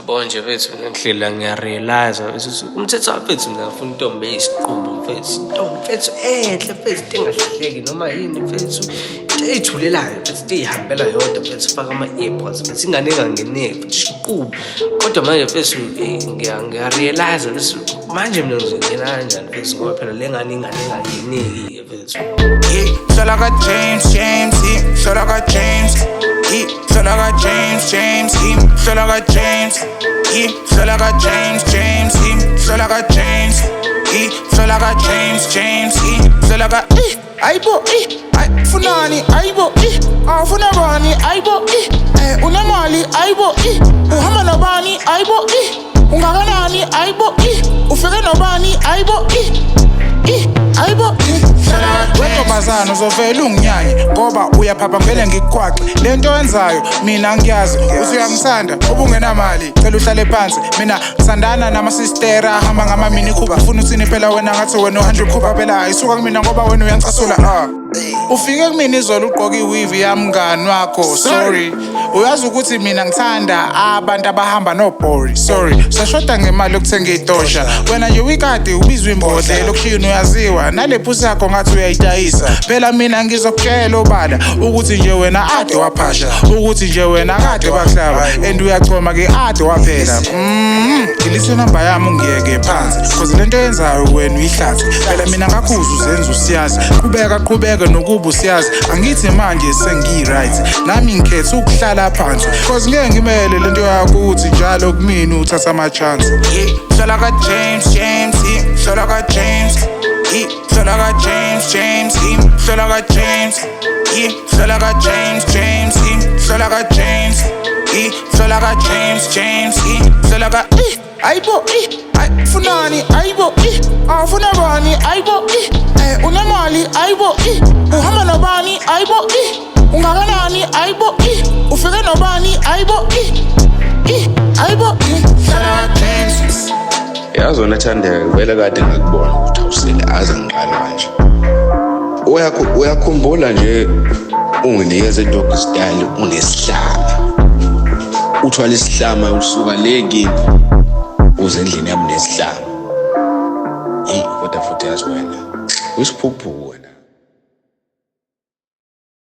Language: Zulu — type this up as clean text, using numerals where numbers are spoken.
Yabo nje mfethu ngihlela ngiyarealize ukuthi umthetho wafethu mina ngifuna intombi eyisiqumbu mfethu. Intombi mfethu enhle mfethu into engahleki noma yini mfethu. Into eyithulelayo mfethu into eyihambela yodwa mfethu faka ama-earpods mfethu ingane engangeneki mfethu isiqumbu. Kodwa manje mfethu ngiyarealize ukuthi manje mina ngizongena kanjani mfethu ngoba phela le ngane engangeneki mfethu. Feel like a James, feel like a James, feel like a James, feel like a James, feel like a James, feel like a James, feel like a James, feel like a aibo, funani, aibo, funabani, aibo, unamali, aibo, uhamba nobani, aibo, ungakanani, aibo, ufike nobani, aibo, aibo. Wetobazana uzovela unginyanye ngoba uyaphapha ngivele ngikukhwaxe lento yenzayo mina ngiyazi uthi uyangisanda ubungenamali cela uhlale phansi mina ngisandana namasistera ahamba ngama-mini Cooper ufuna uthini phela wena ngathi wena u-100 Cooper phela ayisuka kumina ngoba wena uyangicasula ufike kumina izolo ugqoka iwivi yami mngani wakho sorry uyazi ukuthi mina ngithanda abantu abahamba nobhori sorry sashoda ngemali yokuthenga itosha wena nje wikade ubizwa imbodlela lokushini uyaziwa nale phusi yakho ngathi uyayidayisa phela mina ngizokutshela obala ukuthi nje wena ade waphasha ukuthi nje wena kade wakuhlaba and uyachoma ke ade waphela ngilise inamba yami ungiyeke phansi cause lento yenzayo wena uyihlathe phela mina ngakhuza uzenza usiyazi qhubeka nokuba usiyazi angithi manje sengiyi-right nami ngikhetha ukuhlala phansi cause ngeke ngimele lento yakho ukuthi njalo kumina uthatha ama-chance feel like a James, feel like a James, feel like a James, feel like a James, feel like a James, feel like a James, feel like a James, feel like a aibo, funani, aibo, funabani, aibo, unamali, aibo, uhamba nobani, aibo, ungakanani, aibo, ufike nobani, aibo, aibo, James. Yazi wena Thandeka vele kade ngikubona ukuthi awusele aze ngiqala manje. Uyakhumbula nje unginikeze dog style unesihlama. Uthwala isihlama usuka le kimi uze endlini yami nesihlama. Kodwa futhi yazi wena usiphuphu wena.